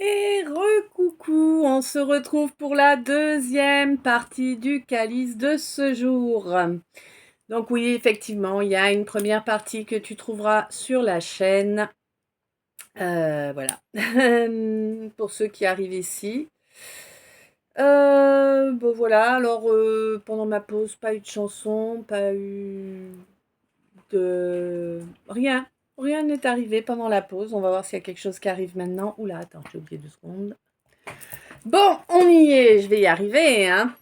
Et recoucou, on se retrouve pour la deuxième partie du calice de ce jour. Donc oui, effectivement, il y a une première partie que tu trouveras sur la chaîne. Voilà, pour ceux qui arrivent ici. Bon voilà, alors pendant ma pause, pas eu de chanson, pas eu de... Rien, rien n'est arrivé pendant la pause. On va voir s'il y a quelque chose qui arrive maintenant. Oula, attends, j'ai oublié 2 secondes. Bon, on y est, je vais y arriver, hein.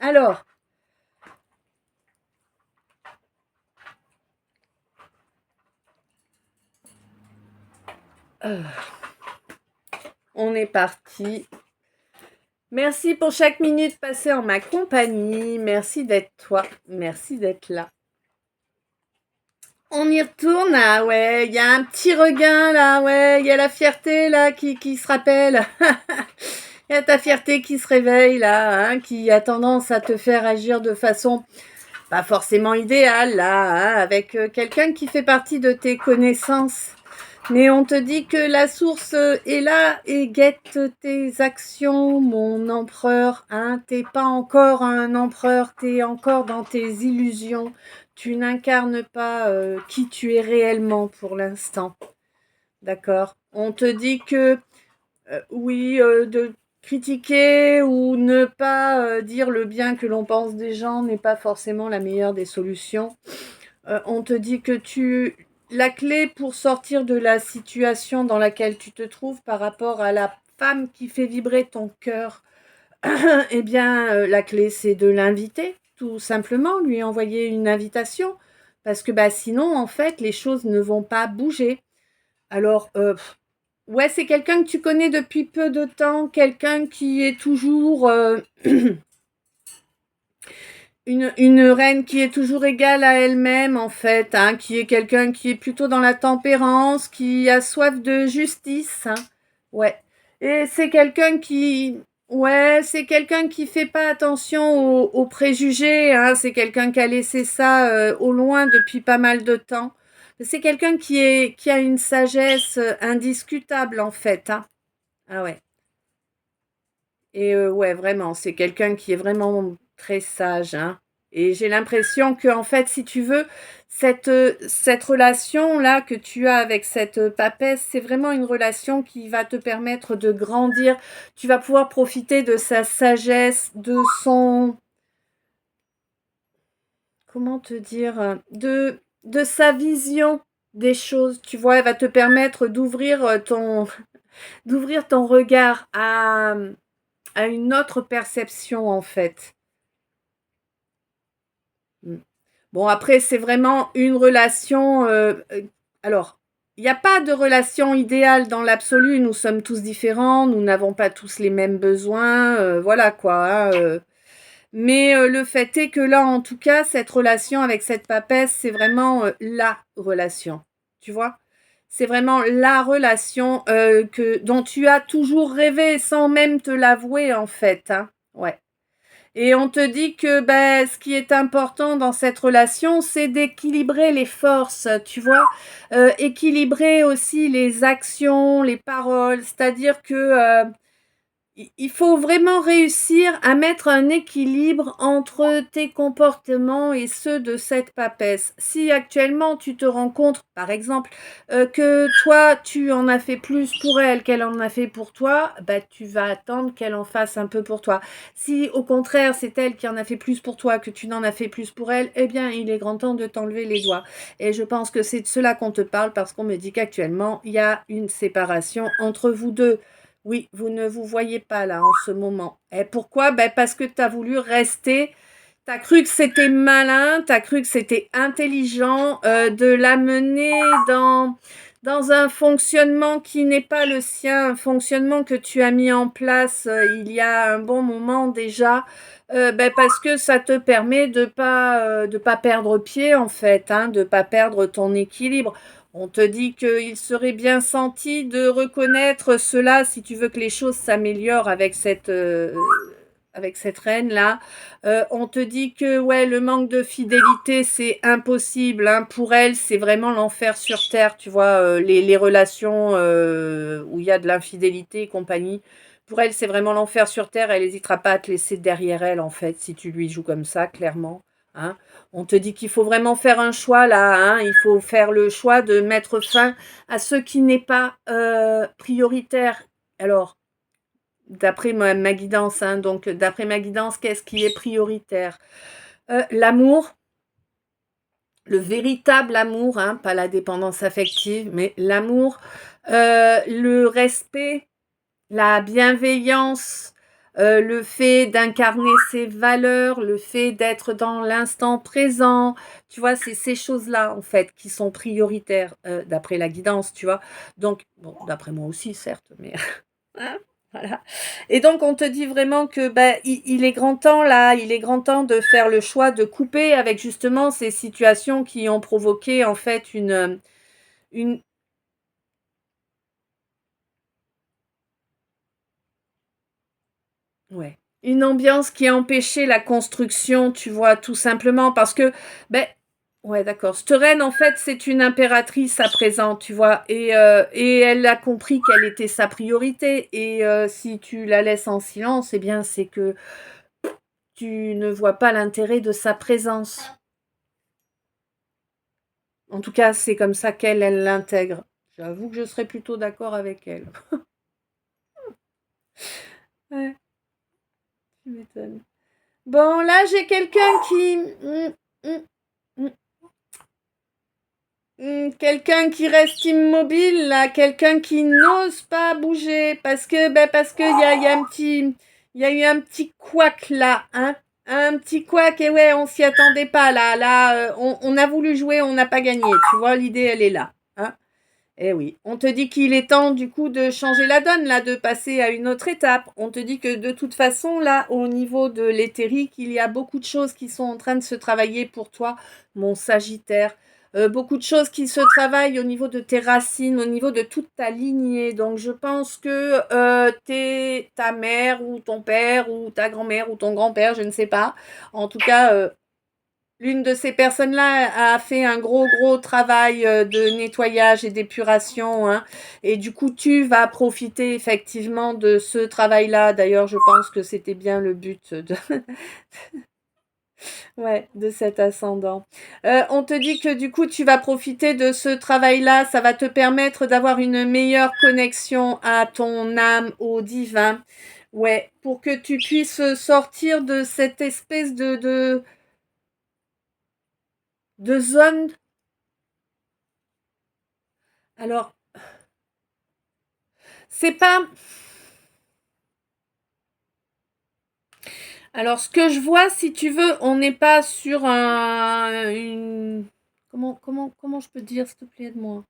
Alors, euh, on est parti. Merci pour chaque minute passée en ma compagnie. Merci d'être toi. Merci d'être là. On y retourne, ah ouais, il y a un petit regain là, ouais, il y a la fierté là qui se rappelle. Il y a ta fierté qui se réveille là, hein, qui a tendance à te faire agir de façon pas forcément idéale là, hein, avec quelqu'un qui fait partie de tes connaissances. Mais on te dit que la source est là et guette tes actions, mon empereur. Hein, t'es pas encore un empereur, t'es encore dans tes illusions. Tu n'incarnes pas qui tu es réellement pour l'instant. D'accord? On te dit que oui, de critiquer ou ne pas dire le bien que l'on pense des gens n'est pas forcément la meilleure des solutions. On te dit que la clé pour sortir de la situation dans laquelle tu te trouves par rapport à la femme qui fait vibrer ton cœur, eh bien, la clé, c'est de l'inviter, tout simplement, lui envoyer une invitation. Parce que bah, sinon, en fait, les choses ne vont pas bouger. Alors, ouais, c'est quelqu'un que tu connais depuis peu de temps, quelqu'un qui est toujours une reine qui est toujours égale à elle-même, en fait, hein, qui est quelqu'un qui est plutôt dans la tempérance, qui a soif de justice. Hein. Ouais. Et c'est quelqu'un qui. Ouais, c'est quelqu'un qui fait pas attention aux préjugés. Hein. C'est quelqu'un qui a laissé ça au loin depuis pas mal de temps. C'est quelqu'un qui a une sagesse indiscutable, en fait. Hein. Ah ouais. Et ouais, vraiment, c'est quelqu'un qui est vraiment très sage, hein. Et j'ai l'impression que, en fait, si tu veux, cette relation-là que tu as avec cette papesse, c'est vraiment une relation qui va te permettre de grandir. Tu vas pouvoir profiter de sa sagesse, de son, comment te dire, de sa vision des choses. Tu vois, elle va te permettre d'ouvrir ton regard à une autre perception, en fait. Mm. Bon, après, c'est vraiment une relation. Alors, il n'y a pas de relation idéale dans l'absolu. Nous sommes tous différents. Nous n'avons pas tous les mêmes besoins. Voilà quoi. Hein, mais le fait est que là, en tout cas, cette relation avec cette papesse, c'est vraiment la relation. Tu vois? C'est vraiment la relation dont tu as toujours rêvé sans même te l'avouer, en fait. Hein. Ouais. Et on te dit que ben, ce qui est important dans cette relation, c'est d'équilibrer les forces, tu vois, équilibrer aussi les actions, les paroles, c'est-à-dire que il faut vraiment réussir à mettre un équilibre entre tes comportements et ceux de cette papesse. Si actuellement tu te rends compte, par exemple, que toi tu en as fait plus pour elle qu'elle en a fait pour toi, bah tu vas attendre qu'elle en fasse un peu pour toi. Si au contraire c'est elle qui en a fait plus pour toi que tu n'en as fait plus pour elle, eh bien il est grand temps de t'enlever les doigts. Et je pense que c'est de cela qu'on te parle parce qu'on me dit qu'actuellement il y a une séparation entre vous deux. Oui, vous ne vous voyez pas là en ce moment. Et pourquoi? Ben parce que tu as voulu rester. Tu as cru que c'était malin, tu as cru que c'était intelligent de l'amener dans un fonctionnement qui n'est pas le sien, un fonctionnement que tu as mis en place il y a un bon moment déjà, ben parce que ça te permet de pas perdre pied en fait, hein, de pas perdre ton équilibre. On te dit qu'il serait bien senti de reconnaître cela si tu veux que les choses s'améliorent avec avec cette reine-là. On te dit que ouais, le manque de fidélité, c'est impossible. Hein. Pour elle, c'est vraiment l'enfer sur Terre, tu vois, les relations où il y a de l'infidélité et compagnie. Pour elle, c'est vraiment l'enfer sur Terre. Elle n'hésitera pas à te laisser derrière elle, en fait, si tu lui joues comme ça, clairement. Hein. On te dit qu'il faut vraiment faire un choix là. Hein. Il faut faire le choix de mettre fin à ce qui n'est pas prioritaire. Alors, d'après ma guidance, hein, donc d'après ma guidance, qu'est-ce qui est prioritaire? L'amour, le véritable amour, hein, pas la dépendance affective, mais l'amour, le respect, la bienveillance, le fait d'incarner ses valeurs, le fait d'être dans l'instant présent, tu vois, c'est ces choses-là, en fait, qui sont prioritaires, d'après la guidance, tu vois. Donc, bon, d'après moi aussi, certes, mais hein, voilà. Et donc, on te dit vraiment que ben, il est grand temps, là, il est grand temps de faire le choix de couper avec justement ces situations qui ont provoqué, en fait, une, ouais, une ambiance qui a empêché la construction, tu vois, tout simplement parce que, ben, ouais, d'accord. Cette reine, en fait, c'est une impératrice à présent, tu vois, et elle a compris quelle était sa priorité. Et si tu la laisses en silence, eh bien, c'est que tu ne vois pas l'intérêt de sa présence. En tout cas, c'est comme ça qu'elle, elle l'intègre. J'avoue que je serais plutôt d'accord avec elle. Ouais, tu m'étonnes. Bon, là, j'ai quelqu'un qui... quelqu'un qui reste immobile, là, quelqu'un qui n'ose pas bouger, parce que il y a eu un petit couac là, hein, un petit couac, et ouais, on s'y attendait pas là, on a voulu jouer, on n'a pas gagné, tu vois, l'idée elle est là, hein. Eh oui, on te dit qu'il est temps du coup de changer la donne, là, de passer à une autre étape. On te dit que de toute façon, là, au niveau de l'éthérique, il y a beaucoup de choses qui sont en train de se travailler pour toi, mon Sagittaire. Beaucoup de choses qui se travaillent au niveau de tes racines, au niveau de toute ta lignée. Donc je pense que ta mère ou ton père ou ta grand-mère ou ton grand-père, je ne sais pas. En tout cas, l'une de ces personnes-là a fait un gros travail de nettoyage et d'épuration, hein. Et du coup, tu vas profiter effectivement de ce travail-là. D'ailleurs, je pense que c'était bien le but de, ouais, de cet ascendant. On te dit que du coup, tu vas profiter de ce travail-là. Ça va te permettre d'avoir une meilleure connexion à ton âme, au divin. Ouais, pour que tu puisses sortir de cette espèce de zone. Alors, c'est pas. Alors, ce que je vois, si tu veux, on n'est pas sur une. Comment je peux dire, s'il te plaît, aide-moi.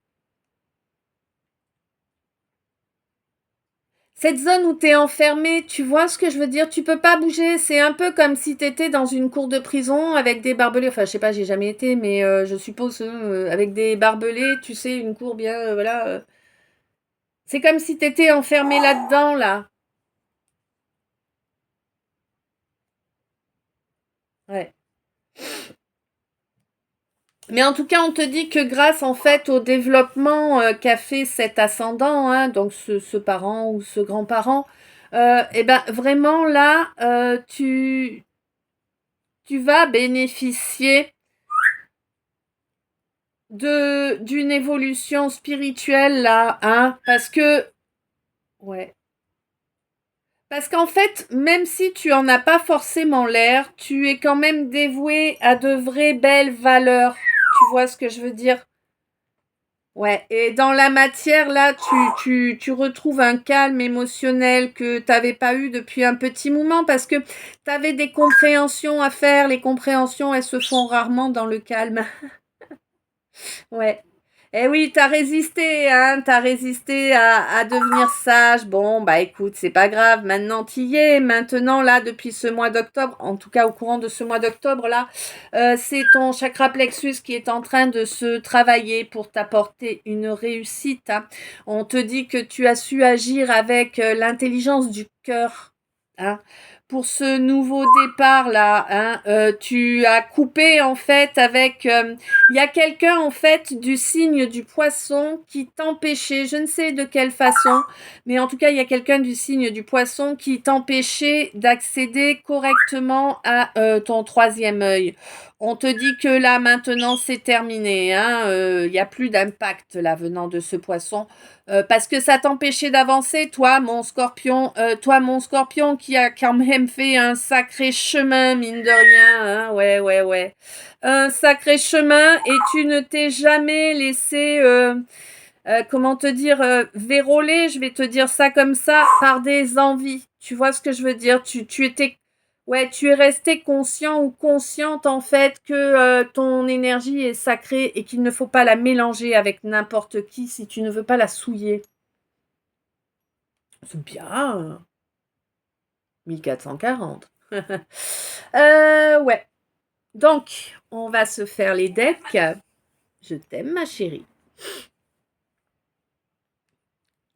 Cette zone où tu es enfermé, tu vois ce que je veux dire? Tu peux pas bouger. C'est un peu comme si tu étais dans une cour de prison avec des barbelés. Enfin, je sais pas, j'ai jamais été, mais je suppose avec des barbelés, tu sais, une cour bien, voilà. C'est comme si tu étais enfermé là-dedans, là. Ouais. Mais en tout cas, on te dit que grâce en fait au développement qu'a fait cet ascendant, hein, donc ce parent ou ce grand-parent, et ben vraiment là, tu vas bénéficier d'une évolution spirituelle là, hein, parce que ouais, parce qu'en fait, même si tu en as pas forcément l'air, tu es quand même dévoué à de vraies belles valeurs. Tu vois ce que je veux dire? Ouais, et dans la matière, là, tu retrouves un calme émotionnel que tu n'avais pas eu depuis un petit moment parce que tu avais des compréhensions à faire. Les compréhensions, elles se font rarement dans le calme. Ouais. Eh oui, t'as résisté, hein, t'as résisté à devenir sage. Bon, bah écoute, c'est pas grave, maintenant t'y es. Maintenant, là, depuis ce mois d'octobre, en tout cas au courant de ce mois d'octobre, là, c'est ton chakra plexus qui est en train de se travailler pour t'apporter une réussite, hein. On te dit que tu as su agir avec l'intelligence du cœur, hein, pour ce nouveau départ là, hein, tu as coupé en fait avec, il y a quelqu'un en fait du signe du poisson qui t'empêchait, je ne sais de quelle façon, mais en tout cas il y a quelqu'un du signe du poisson qui t'empêchait d'accéder correctement à ton troisième œil. On te dit que là maintenant c'est terminé, hein, il n'y a plus d'impact là venant de ce poisson. Parce que ça t'empêchait d'avancer, toi, mon scorpion, qui a quand même fait un sacré chemin, mine de rien, hein, ouais, ouais, ouais. Un sacré chemin, et tu ne t'es jamais laissé, comment te dire, verrouiller, je vais te dire ça comme ça, par des envies. Tu vois ce que je veux dire? Tu étais, ouais, tu es resté conscient ou consciente en fait que ton énergie est sacrée et qu'il ne faut pas la mélanger avec n'importe qui si tu ne veux pas la souiller. C'est bien. 1440. Ouais. Donc, on va se faire les decks. Je t'aime, ma chérie.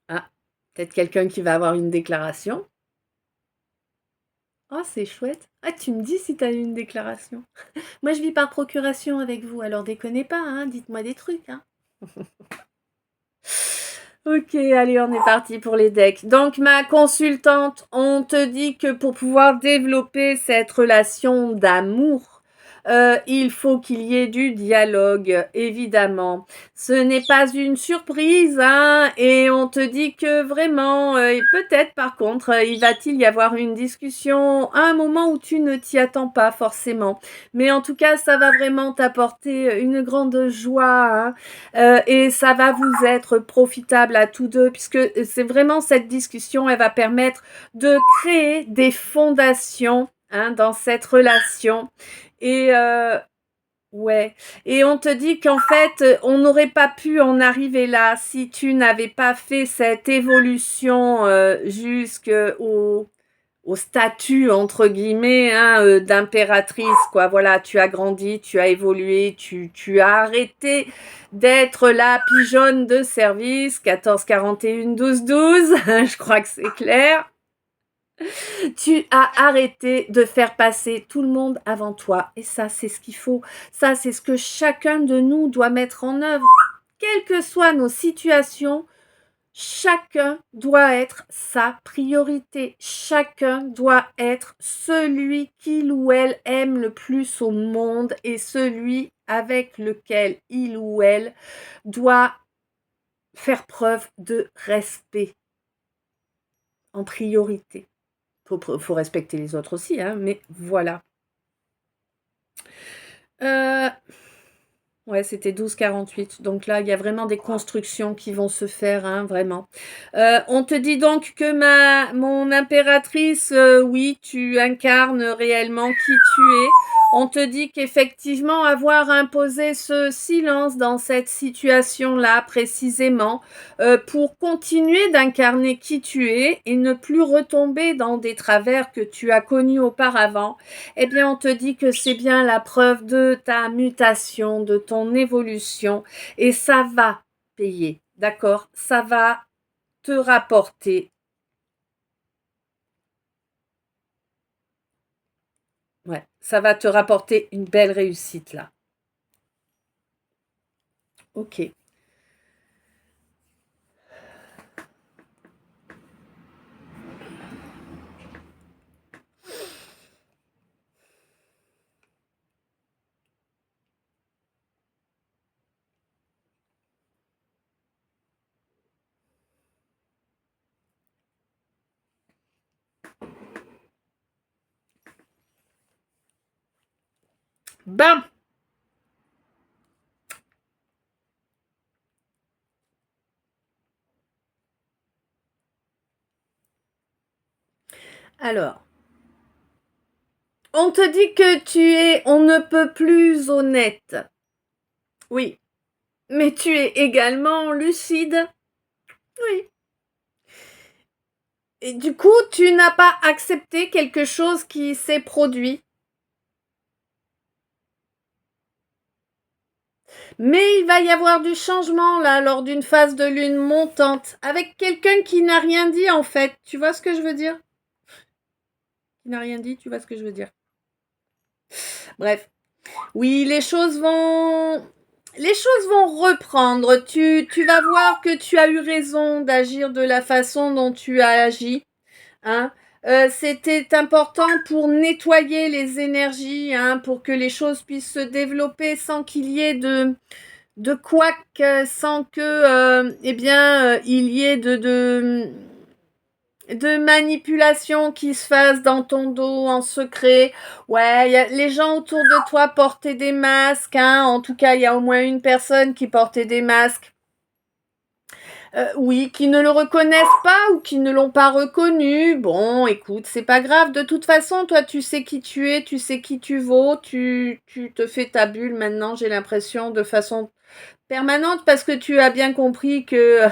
Ah, peut-être quelqu'un qui va avoir une déclaration. Oh, c'est chouette. Ah, tu me dis si tu as eu une déclaration. Moi, je vis par procuration avec vous, alors déconnez pas, hein. Dites-moi des trucs, hein. Ok, allez, on est parti pour les decks. Donc, ma consultante, on te dit que pour pouvoir développer cette relation d'amour, il faut qu'il y ait du dialogue, évidemment. Ce n'est pas une surprise, hein, et on te dit que vraiment, et peut-être par contre, il va-t-il y avoir une discussion à un moment où tu ne t'y attends pas forcément. Mais en tout cas, ça va vraiment t'apporter une grande joie, hein, et ça va vous être profitable à tous deux, puisque c'est vraiment cette discussion, elle va permettre de créer des fondations, hein, dans cette relation. Et ouais, et on te dit qu'en fait, on n'aurait pas pu en arriver là si tu n'avais pas fait cette évolution jusqu'au statut entre guillemets, hein, d'impératrice, quoi. Voilà, tu as grandi, tu as évolué, tu as arrêté d'être la pigeonne de service 14 41 12 12. Je crois que c'est clair. Tu as arrêté de faire passer tout le monde avant toi. Et ça, c'est ce qu'il faut. Ça, c'est ce que chacun de nous doit mettre en œuvre. Quelles que soient nos situations, chacun doit être sa priorité. Chacun doit être celui qu'il ou elle aime le plus au monde et celui avec lequel il ou elle doit faire preuve de respect en priorité. Faut respecter les autres aussi, hein, mais voilà. Ouais, c'était 12,48. Donc là, il y a vraiment des constructions qui vont se faire, hein, vraiment. On te dit donc que mon impératrice, oui, tu incarnes réellement qui tu es. On te dit qu'effectivement, avoir imposé ce silence dans cette situation-là, précisément, pour continuer d'incarner qui tu es et ne plus retomber dans des travers que tu as connus auparavant, eh bien, on te dit que c'est bien la preuve de ta mutation, de ton évolution, et ça va payer, d'accord? Ça va te rapporter. Ouais, ça va te rapporter une belle réussite là. Ok. Bam! Alors, on te dit que tu es on ne peut plus honnête. Oui. Mais tu es également lucide. Oui. Et du coup, tu n'as pas accepté quelque chose qui s'est produit. Mais il va y avoir du changement là lors d'une phase de lune montante avec quelqu'un qui n'a rien dit en fait. Tu vois ce que je veux dire? qui n'a rien dit, tu vois ce que je veux dire. Bref. Oui, les choses vont reprendre. Tu vas voir que tu as eu raison d'agir de la façon dont tu as agi. Hein. C'était important pour nettoyer les énergies, hein, pour que les choses puissent se développer sans qu'il y ait de couac, sans que, il y ait de manipulation qui se fasse dans ton dos en secret. Ouais, les gens autour de toi portaient des masques, hein. En tout cas, il y a au moins une personne qui portait des masques. Oui, qui ne le reconnaissent pas ou qui ne l'ont pas reconnu. Bon, écoute, c'est pas grave. De toute façon, toi, tu sais qui tu es, tu sais qui tu vaux, tu te fais ta bulle maintenant, j'ai l'impression, de façon permanente parce que tu as bien compris que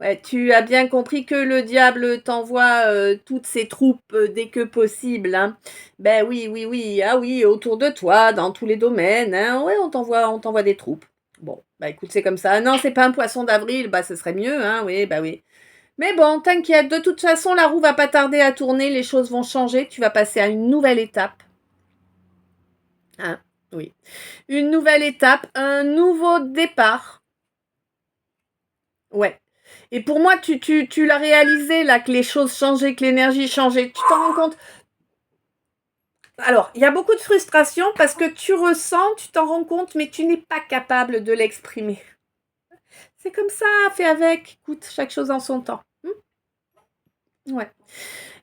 ouais, tu as bien compris que le diable t'envoie toutes ses troupes dès que possible. Hein. Ben oui, oui, oui, ah oui, autour de toi, dans tous les domaines. Hein. Ouais, on t'envoie des troupes. Bon, bah écoute, c'est comme ça. Non, c'est pas un poisson d'avril, bah ce serait mieux, hein, oui, bah oui. Mais bon, t'inquiète, de toute façon, la roue va pas tarder à tourner, les choses vont changer, tu vas passer à une nouvelle étape. Hein, oui. Une nouvelle étape, un nouveau départ. Ouais. Et pour moi, tu l'as réalisé, là, que les choses changeaient, que l'énergie changeait. Tu t'en rends compte? Alors, il y a beaucoup de frustration parce que tu ressens, tu t'en rends compte, mais tu n'es pas capable de l'exprimer. C'est comme ça, fais avec. Écoute, chaque chose en son temps. Ouais.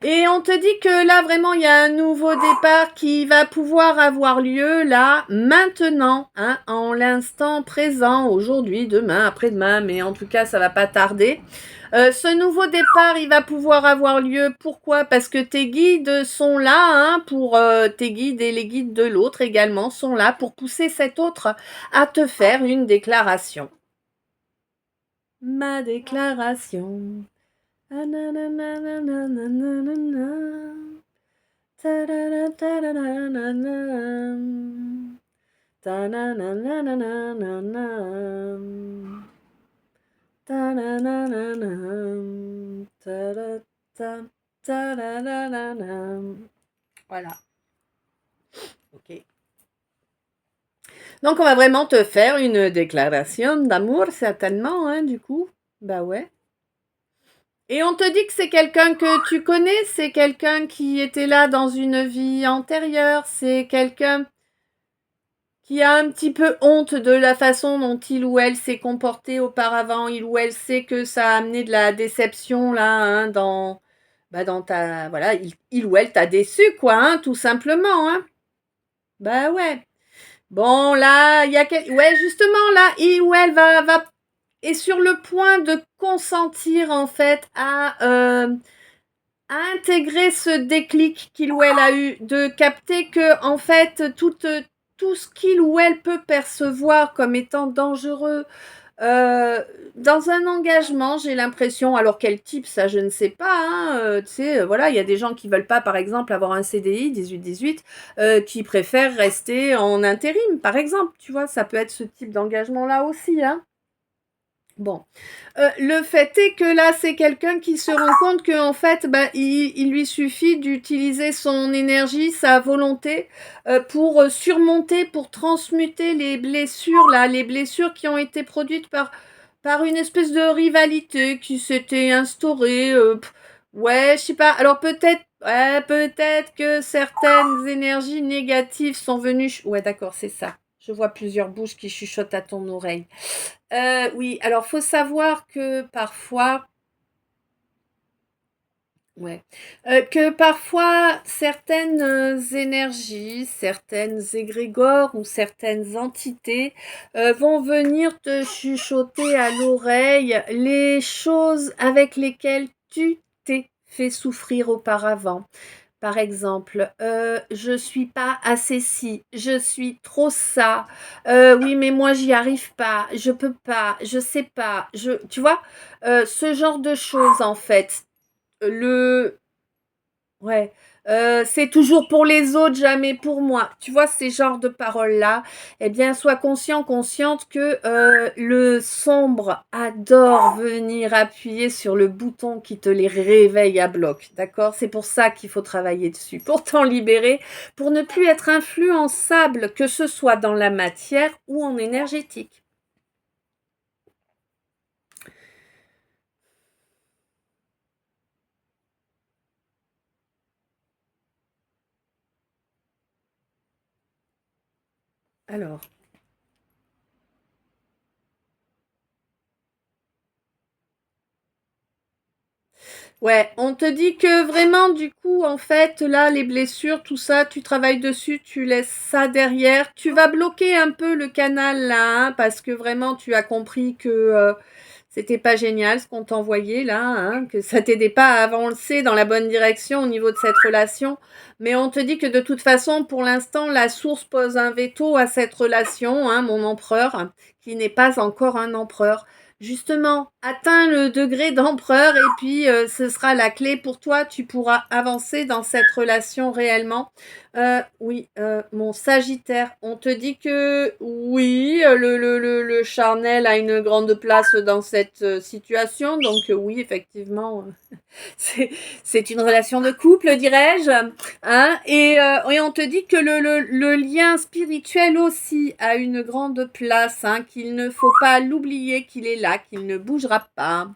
Et on te dit que là, vraiment, il y a un nouveau départ qui va pouvoir avoir lieu là, maintenant, hein, en l'instant présent, aujourd'hui, demain, après-demain, mais en tout cas, ça va pas tarder. Ce nouveau départ, il va pouvoir avoir lieu. Pourquoi? Parce que tes guides sont là, hein, pour tes guides et les guides de l'autre également sont là pour pousser cet autre à te faire une déclaration. Ma déclaration. Voilà. Ok. Donc, on va vraiment te faire une déclaration d'amour, certainement, hein, du coup. Bah ouais. Et on te dit que c'est quelqu'un que tu connais, c'est quelqu'un qui était là dans une vie antérieure, c'est quelqu'un qui a un petit peu honte de la façon dont il ou elle s'est comporté auparavant, il ou elle sait que ça a amené de la déception là, hein, dans ta, voilà, il ou elle t'a déçu quoi, hein, tout simplement, hein. Bah ouais. Bon là, ouais justement là, il ou elle est sur le point de consentir en fait à intégrer ce déclic qu'il ou elle a eu, de capter que en fait tout ce qu'il ou elle peut percevoir comme étant dangereux dans un engagement, j'ai l'impression, alors quel type, ça je ne sais pas, hein, tu sais, voilà, il y a des gens qui veulent pas, par exemple, avoir un CDI 18-18, qui préfèrent rester en intérim, par exemple, tu vois, ça peut être ce type d'engagement-là aussi, hein. Bon, le fait est que là, c'est quelqu'un qui se rend compte que en fait, il lui suffit d'utiliser son énergie, sa volonté, pour surmonter, pour transmuter les blessures là, les blessures qui ont été produites par une espèce de rivalité qui s'était instaurée. Ouais, je sais pas. Alors peut-être que certaines énergies négatives sont venues. Ouais, d'accord, c'est ça. Je vois plusieurs bouches qui chuchotent à ton oreille. Oui, alors faut savoir que parfois, ouais, que parfois certaines énergies, certaines égrégores ou certaines entités vont venir te chuchoter à l'oreille les choses avec lesquelles tu t'es fait souffrir auparavant. Par exemple, je suis pas assez ci, je suis trop ça. Oui, mais moi j'y arrive pas, je peux pas, je sais pas. Tu vois, ce genre de choses en fait. Le, ouais. C'est toujours pour les autres, jamais pour moi. Tu vois, ces genres de paroles-là, eh bien, sois conscient, consciente que le sombre adore venir appuyer sur le bouton qui te les réveille à bloc. D'accord? C'est pour ça qu'il faut travailler dessus, pour t'en libérer, pour ne plus être influençable, que ce soit dans la matière ou en énergétique. Alors. Ouais, on te dit que vraiment, du coup, en fait, là, les blessures, tout ça, tu travailles dessus, tu laisses ça derrière. Tu vas bloquer un peu le canal là, hein, parce que vraiment, tu as compris que c'était pas génial ce qu'on t'envoyait là, hein, que ça t'aidait pas à avancer dans la bonne direction au niveau de cette relation. Mais on te dit que de toute façon, pour l'instant, la source pose un veto à cette relation, hein, mon empereur, qui n'est pas encore un empereur. Justement, atteins le degré d'empereur et puis ce sera la clé pour toi. Tu pourras avancer dans cette relation réellement. Oui, mon Sagittaire, on te dit que oui, le charnel a une grande place dans cette situation. Donc oui, effectivement, c'est une relation de couple, dirais-je. Hein, et on te dit que le lien spirituel aussi a une grande place, hein, qu'il ne faut pas l'oublier, qu'il est là, qu'il ne bougera pas.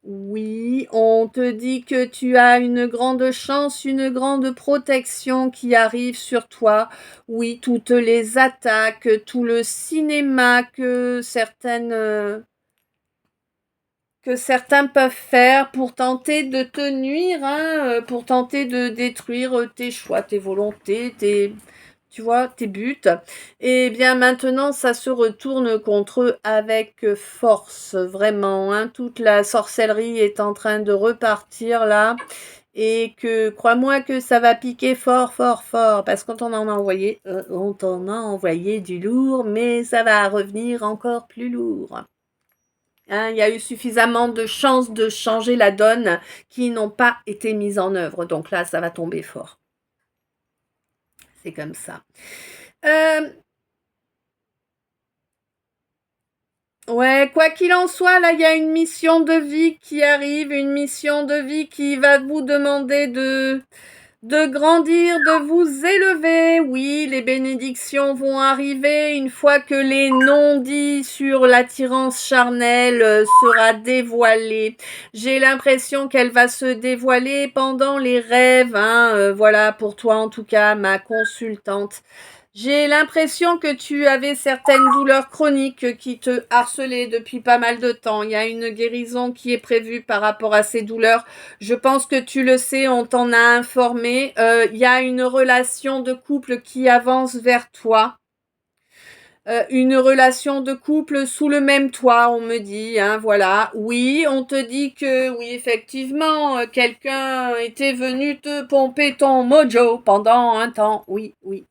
Oui, on te dit que tu as une grande chance, une grande protection qui arrive sur toi. Oui, toutes les attaques, tout le cinéma que certains peuvent faire pour tenter de te nuire, hein, pour tenter de détruire tes choix, tes volontés, tu vois, tes buts. Et bien maintenant, ça se retourne contre eux avec force, vraiment. Hein. Toute la sorcellerie est en train de repartir là. Et que, crois-moi que ça va piquer fort, fort, fort. Parce qu'on on t'en a envoyé du lourd, mais ça va revenir encore plus lourd. Hein, il y a eu suffisamment de chances de changer la donne qui n'ont pas été mises en œuvre. Donc là, ça va tomber fort. C'est comme ça. Euh, ouais, quoi qu'il en soit, là, il y a une mission de vie qui arrive, une mission de vie qui va vous demander de grandir, de vous élever. Oui, les bénédictions vont arriver une fois que les non-dits sur l'attirance charnelle sera dévoilé. J'ai l'impression qu'elle va se dévoiler pendant les rêves. Hein, voilà, pour toi en tout cas, ma consultante. J'ai l'impression que tu avais certaines douleurs chroniques qui te harcelaient depuis pas mal de temps. Il y a une guérison qui est prévue par rapport à ces douleurs. Je pense que tu le sais, on t'en a informé. Il y a une relation de couple qui avance vers toi. Une relation de couple sous le même toit, on me dit, hein, voilà. Oui, on te dit que, oui, effectivement, quelqu'un était venu te pomper ton mojo pendant un temps. Oui, oui,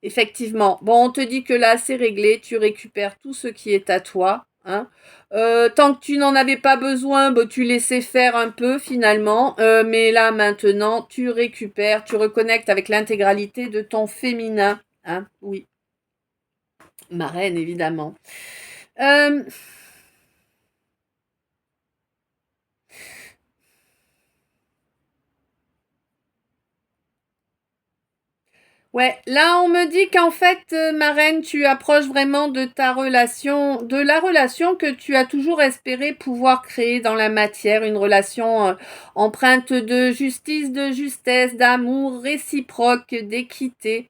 effectivement. Bon, on te dit que là, c'est réglé, tu récupères tout ce qui est à toi, hein. Tant que tu n'en avais pas besoin, bah, tu laissais faire un peu finalement, mais là maintenant, tu récupères, tu reconnectes avec l'intégralité de ton féminin, hein, oui. Ma reine, évidemment. Euh, ouais, là on me dit qu'en fait, ma reine, tu approches vraiment de ta relation, de la relation que tu as toujours espéré pouvoir créer dans la matière, une relation empreinte de justice, de justesse, d'amour réciproque, d'équité,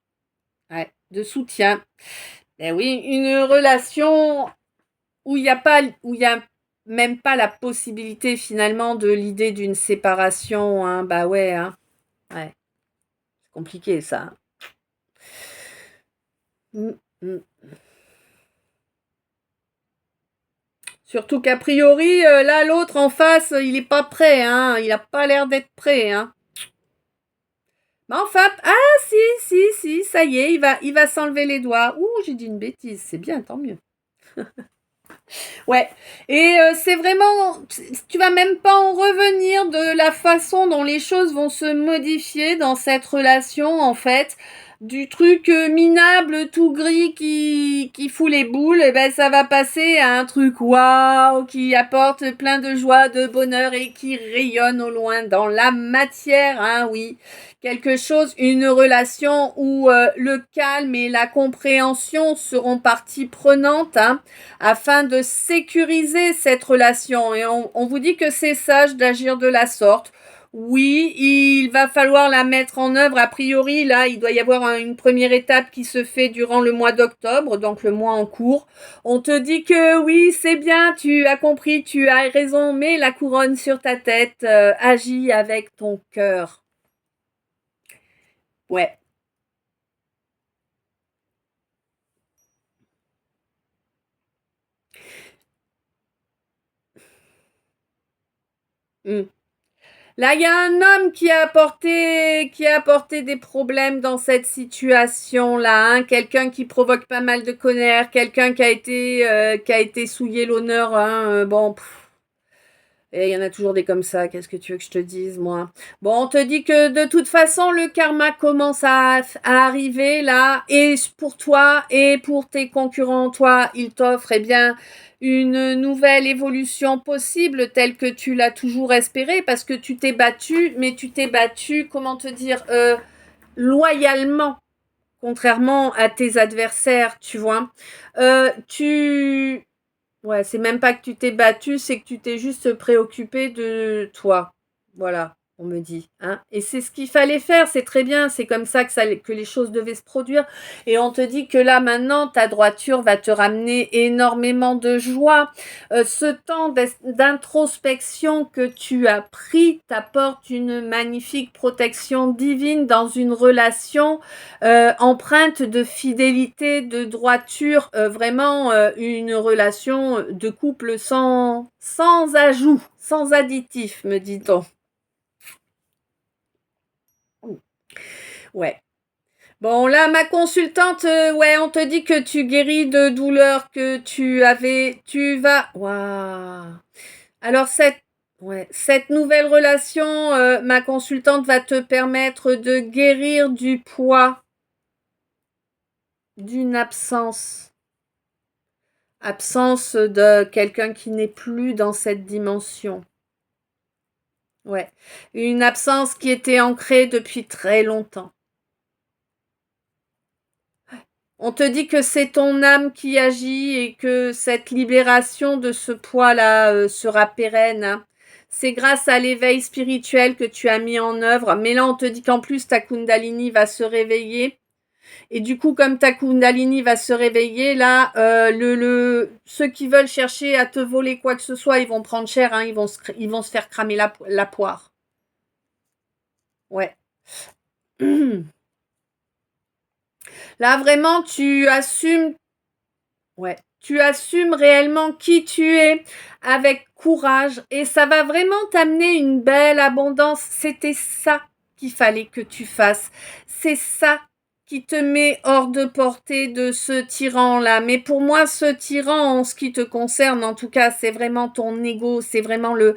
ouais, de soutien. Ben oui, une relation où il n'y a pas, où il y a même pas la possibilité finalement de l'idée d'une séparation, hein, bah ouais, hein, ouais, c'est compliqué ça. Mm, mm. Surtout qu'a priori, là, l'autre en face, il est pas prêt, hein. Il a pas l'air d'être prêt, hein. Mais enfin, ah si, ça y est, il va s'enlever les doigts. Ouh, j'ai dit une bêtise, c'est bien, tant mieux. Ouais, et c'est vraiment, tu vas même pas en revenir de la façon dont les choses vont se modifier dans cette relation, en fait. Du truc minable, tout gris qui fout les boules, et ben ça va passer à un truc waouh, qui apporte plein de joie, de bonheur et qui rayonne au loin dans la matière, hein, oui. Quelque chose, une relation où le calme et la compréhension seront partie prenante, hein, afin de sécuriser cette relation. Et on vous dit que c'est sage d'agir de la sorte. Oui, il va falloir la mettre en œuvre. A priori, là, il doit y avoir une première étape qui se fait durant le mois d'octobre, donc le mois en cours. On te dit que oui, c'est bien, tu as compris, tu as raison, mais la couronne sur ta tête agit avec ton cœur. Ouais. Mm. Là, il y a un homme qui a apporté des problèmes dans cette situation-là, hein. Quelqu'un qui provoque pas mal de colère, quelqu'un qui a été souillé l'honneur, hein. Bon, et il y en a toujours des comme ça. Qu'est-ce que tu veux que je te dise, moi? Bon, on te dit que de toute façon, le karma commence à arriver là, et pour toi et pour tes concurrents, toi, il t'offre, eh bien, une nouvelle évolution possible telle que tu l'as toujours espérée, parce que tu t'es battu, mais tu t'es battu, comment te dire, loyalement, contrairement à tes adversaires, tu vois. Tu Ouais, c'est même pas que tu t'es battu, c'est que tu t'es juste préoccupé de toi. Voilà, on me dit, hein. Et c'est ce qu'il fallait faire, c'est très bien, c'est comme ça que les choses devaient se produire. Et on te dit que là, maintenant, ta droiture va te ramener énormément de joie. Ce temps d'introspection que tu as pris t'apporte une magnifique protection divine dans une relation empreinte de fidélité, de droiture, vraiment une relation de couple sans ajout, sans additif, me dit-on. Ouais. Bon, là, ma consultante, ouais, on te dit que tu guéris de douleurs que tu vas, waouh. Alors, cette nouvelle relation, ma consultante va te permettre de guérir du poids d'une absence de quelqu'un qui n'est plus dans cette dimension. Ouais. Une absence qui était ancrée depuis très longtemps. On te dit que c'est ton âme qui agit et que cette libération de ce poids-là sera pérenne, hein. C'est grâce à l'éveil spirituel que tu as mis en œuvre. Mais là, on te dit qu'en plus, ta Kundalini va se réveiller. Et du coup, comme ta Kundalini va se réveiller, là, ceux qui veulent chercher à te voler quoi que ce soit, ils vont prendre cher, hein, ils vont se faire cramer la poire. Ouais. Là, vraiment, ouais, tu assumes réellement qui tu es avec courage et ça va vraiment t'amener une belle abondance. C'était ça qu'il fallait que tu fasses. C'est ça qui te met hors de portée de ce tyran-là. Mais pour moi, ce tyran, en ce qui te concerne, en tout cas, c'est vraiment ton ego, c'est vraiment le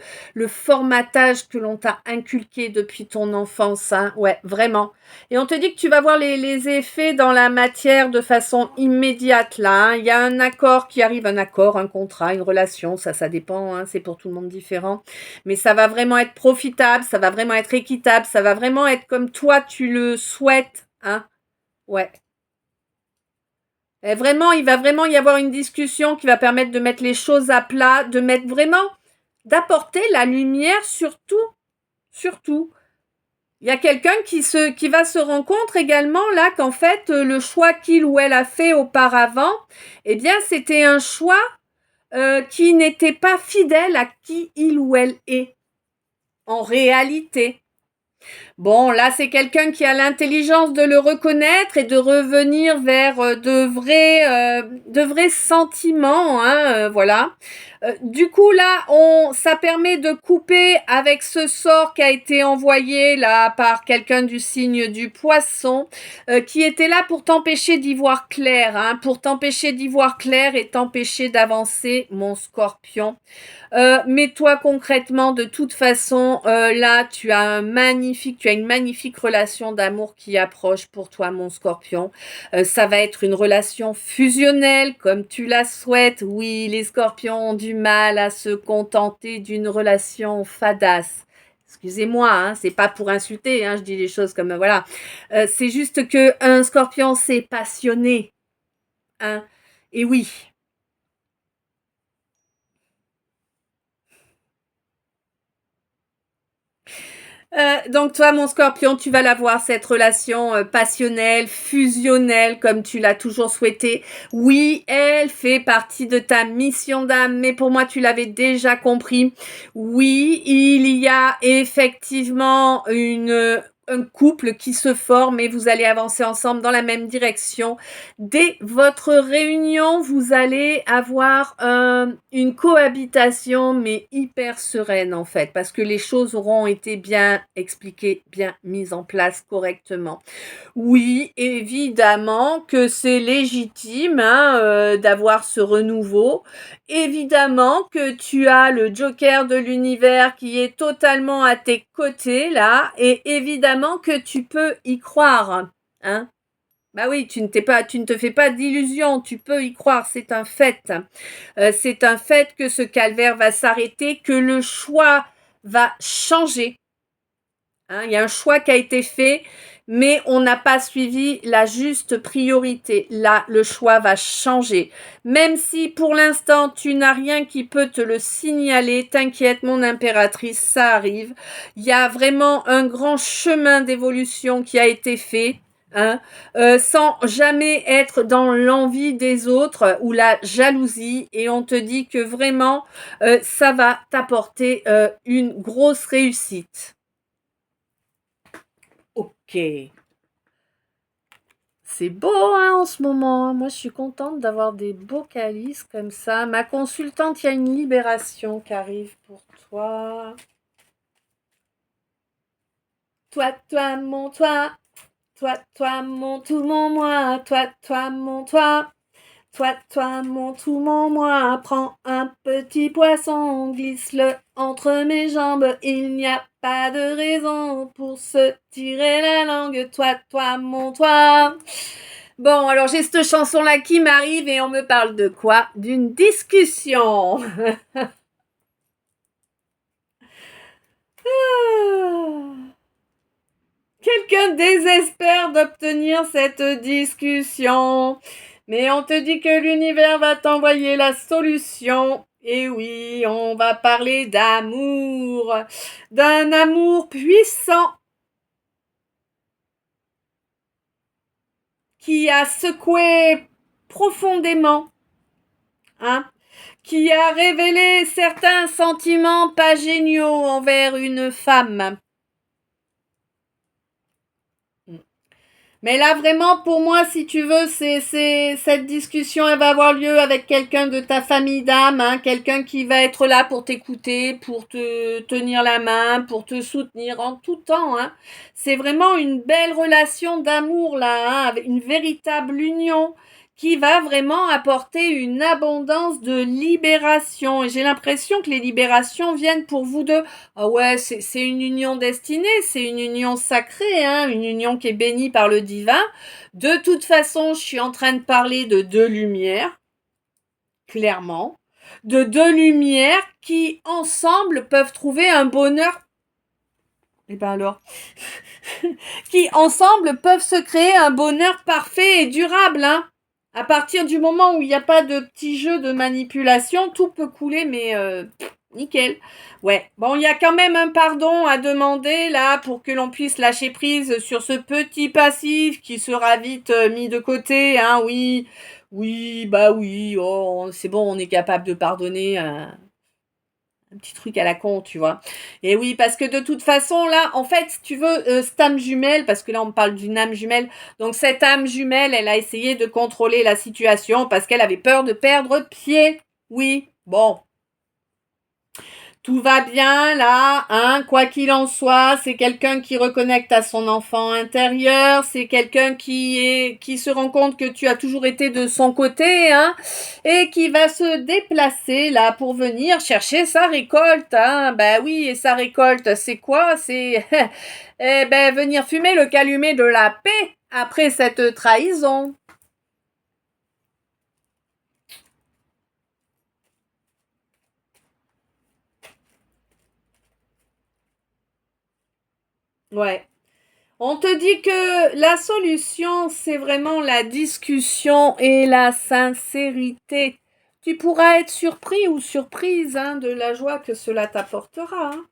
formatage que l'on t'a inculqué depuis ton enfance, hein. Ouais, vraiment. Et on te dit que tu vas voir les effets dans la matière de façon immédiate là, hein. Il y a un accord qui arrive, un accord, un contrat, une relation, ça dépend, hein, c'est pour tout le monde différent. Mais ça va vraiment être profitable, ça va vraiment être équitable, ça va vraiment être comme toi tu le souhaites, hein. Ouais. Et vraiment, il va vraiment y avoir une discussion qui va permettre de mettre les choses à plat, de mettre vraiment, d'apporter la lumière sur tout, sur tout. Il y a quelqu'un qui va se rendre compte également là qu'en fait le choix qu'il ou elle a fait auparavant, eh bien c'était un choix qui n'était pas fidèle à qui il ou elle est en réalité. Bon, là, c'est quelqu'un qui a l'intelligence de le reconnaître et de revenir vers de vrais sentiments, hein, voilà. Du coup, là, ça permet de couper avec ce sort qui a été envoyé là par quelqu'un du signe du poisson, qui était là pour t'empêcher d'y voir clair, hein, pour t'empêcher d'y voir clair et t'empêcher d'avancer, mon scorpion. Mais toi concrètement, de toute façon, là, tu as une magnifique relation d'amour qui approche pour toi, mon scorpion. Ça va être une relation fusionnelle, comme tu la souhaites. Oui, les scorpions ont du mal à se contenter d'une relation fadasse. Excusez-moi, hein, c'est pas pour insulter, hein, je dis les choses comme voilà. C'est juste que un scorpion, c'est passionné, hein. Et oui. Donc toi, mon scorpion, tu vas l'avoir, cette relation passionnelle, fusionnelle, comme tu l'as toujours souhaité. Oui, elle fait partie de ta mission d'âme, mais pour moi, tu l'avais déjà compris. Oui, il y a effectivement un couple qui se forme et vous allez avancer ensemble dans la même direction. Dès votre réunion, vous allez avoir une cohabitation, mais hyper sereine en fait, parce que les choses auront été bien expliquées, bien mises en place correctement. Oui, évidemment que c'est légitime, hein, d'avoir ce renouveau. Évidemment que tu as le joker de l'univers qui est totalement à tes côtés là, et évidemment que tu peux y croire, hein. Bah oui, tu ne te fais pas d'illusions, tu peux y croire, c'est un fait. C'est un fait que ce calvaire va s'arrêter, que le choix va changer. Hein, il y a un choix qui a été fait, mais on n'a pas suivi la juste priorité. Là, le choix va changer. Même si pour l'instant, tu n'as rien qui peut te le signaler, t'inquiète, mon impératrice, ça arrive. Il y a vraiment un grand chemin d'évolution qui a été fait. Hein, sans jamais être dans l'envie des autres ou la jalousie, et on te dit que vraiment ça va t'apporter une grosse réussite. Ok. C'est beau hein, en ce moment. Moi, je suis contente d'avoir des beaux calices comme ça. Ma consultante, il y a une libération qui arrive pour toi. Toi, mon toi. Toi, mon tout, mon moi. Toi, mon toi. Mon tout, mon moi. Prends un petit poisson, glisse-le entre mes jambes. Il n'y a pas de raison pour se tirer la langue. Toi, mon toi. Bon, alors j'ai cette chanson-là qui m'arrive et on me parle de quoi? D'une discussion. Quelqu'un désespère d'obtenir cette discussion. Mais on te dit que l'univers va t'envoyer la solution. Et oui, on va parler d'amour. D'un amour puissant qui a secoué profondément, hein, qui a révélé certains sentiments pas géniaux envers une femme. Mais là, vraiment, pour moi, si tu veux, cette discussion, elle va avoir lieu avec quelqu'un de ta famille d'âme, hein, quelqu'un qui va être là pour t'écouter, pour te tenir la main, pour te soutenir en tout temps. Hein. C'est vraiment une belle relation d'amour, là, hein, avec une véritable union qui va vraiment apporter une abondance de libération. Et j'ai l'impression que les libérations viennent pour vous deux. Ah ouais, c'est une union destinée, c'est une union sacrée, hein, une union qui est bénie par le divin. De toute façon, je suis en train de parler de deux lumières, clairement. De deux lumières qui, ensemble, peuvent trouver un bonheur. Eh ben alors, qui, ensemble, peuvent se créer un bonheur parfait et durable, hein. À partir du moment où il n'y a pas de petits jeux de manipulation, tout peut couler, mais nickel. Ouais. Bon, il y a quand même un pardon à demander là pour que l'on puisse lâcher prise sur ce petit passif qui sera vite mis de côté. Hein, oui. Oui, bah oui. Oh, c'est bon, on est capable de pardonner un petit truc à la con, tu vois. Et oui, parce que de toute façon, là, en fait, si tu veux, cette âme jumelle, parce que là, on parle d'une âme jumelle, donc cette âme jumelle, elle a essayé de contrôler la situation parce qu'elle avait peur de perdre pied. Oui, bon, Tout va bien là, hein, quoi qu'il en soit, c'est quelqu'un qui reconnecte à son enfant intérieur, c'est quelqu'un qui se rend compte que tu as toujours été de son côté, hein, et qui va se déplacer là pour venir chercher sa récolte, hein. Ben oui, et sa récolte, c'est quoi? C'est eh ben venir fumer le calumet de la paix après cette trahison. Ouais. On te dit que la solution, c'est vraiment la discussion et la sincérité. Tu pourras être surpris ou surprise, hein, de la joie que cela t'apportera, hein.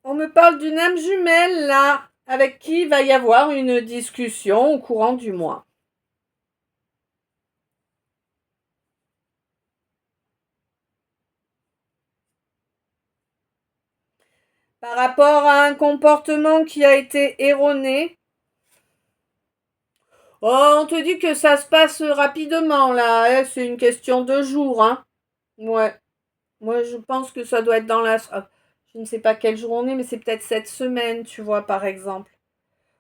On me parle d'une âme jumelle là, avec qui il va y avoir une discussion au courant du mois. Par rapport à un comportement qui a été erroné. Oh, on te dit que ça se passe rapidement là, hein, c'est une question de jours, hein. Ouais. Moi, je pense que ça doit être dans la... Je ne sais pas quel jour on est, mais c'est peut-être cette semaine, tu vois, par exemple.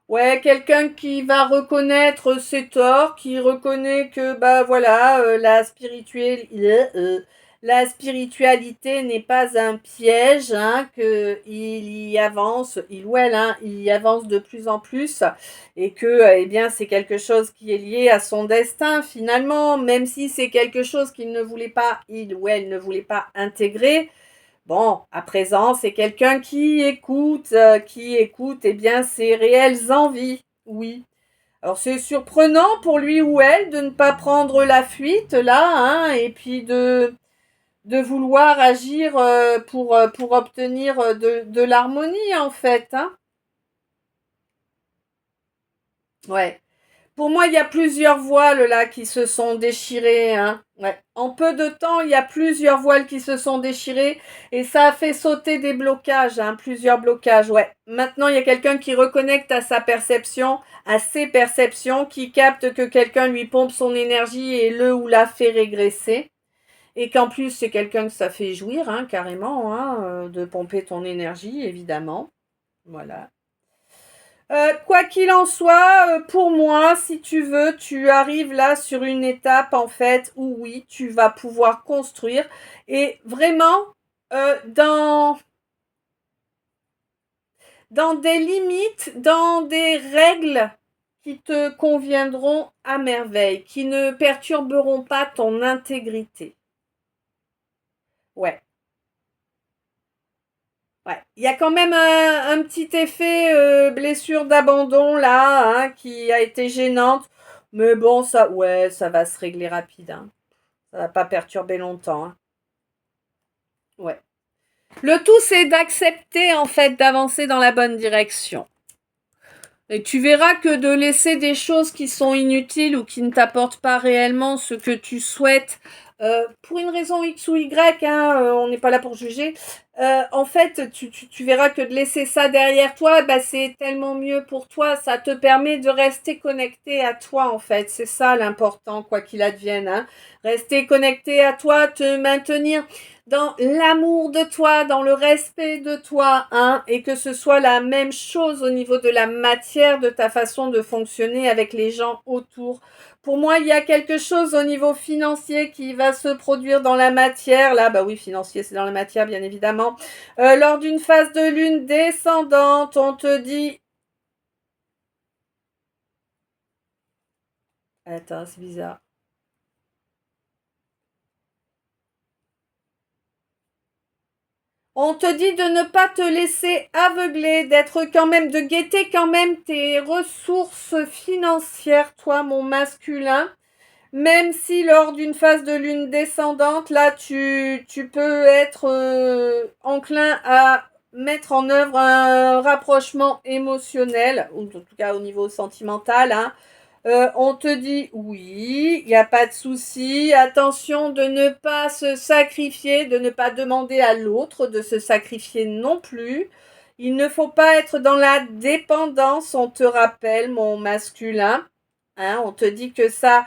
Ouais, quelqu'un qui va reconnaître ses torts, qui reconnaît que, bah voilà, la spiritualité n'est pas un piège, hein, que il y avance, il ou elle, hein, il y avance de plus en plus, et que, eh bien, c'est quelque chose qui est lié à son destin, finalement, même si c'est quelque chose qu'il ne voulait pas, il ou elle ne voulait pas intégrer. Bon, à présent, c'est quelqu'un qui écoute, eh bien, ses réelles envies. Oui. Alors, c'est surprenant pour lui ou elle de ne pas prendre la fuite, là, hein, et puis de vouloir agir pour obtenir de l'harmonie, en fait, hein. Ouais. Pour moi, il y a plusieurs voiles là qui se sont déchirées, hein. Ouais. En peu de temps, il y a plusieurs voiles qui se sont déchirées et ça a fait sauter des blocages, hein, plusieurs blocages. Ouais. Maintenant, il y a quelqu'un qui reconnecte à sa perception, à ses perceptions, qui capte que quelqu'un lui pompe son énergie et le ou la fait régresser. Et qu'en plus, c'est quelqu'un que ça fait jouir, hein, carrément, hein, de pomper ton énergie, évidemment. Voilà. Quoi qu'il en soit, pour moi, si tu veux, tu arrives là sur une étape en fait où oui, tu vas pouvoir construire et vraiment dans des limites, dans des règles qui te conviendront à merveille, qui ne perturberont pas ton intégrité. Ouais. Ouais, il y a quand même un petit effet blessure d'abandon là, hein, qui a été gênante. Mais bon, ça, ouais, ça va se régler rapide, hein. Ça va pas perturber longtemps, hein. Ouais. Le tout, c'est d'accepter en fait d'avancer dans la bonne direction. Et tu verras que de laisser des choses qui sont inutiles ou qui ne t'apportent pas réellement ce que tu souhaites, pour une raison X ou Y, hein, on n'est pas là pour juger. En fait, tu verras que de laisser ça derrière toi, bah, c'est tellement mieux pour toi. Ça te permet de rester connecté à toi, en fait. C'est ça l'important, quoi qu'il advienne, hein. Rester connecté à toi, te maintenir dans l'amour de toi, dans le respect de toi, hein, et que ce soit la même chose au niveau de la matière, de ta façon de fonctionner avec les gens autour. Pour moi, il y a quelque chose au niveau financier qui va se produire dans la matière. Là, bah oui, financier, c'est dans la matière, bien évidemment. Lors d'une phase de lune descendante, on te dit... Attends, c'est bizarre. On te dit de ne pas te laisser aveugler, d'être quand même, de guetter quand même tes ressources financières, toi, mon masculin. Même si lors d'une phase de lune descendante, là, tu peux être enclin à mettre en œuvre un rapprochement émotionnel, ou en tout cas au niveau sentimental, hein. On te dit oui, il n'y a pas de souci. Attention de ne pas se sacrifier, de ne pas demander à l'autre de se sacrifier non plus. Il ne faut pas être dans la dépendance, on te rappelle, mon masculin. Hein, on te dit que ça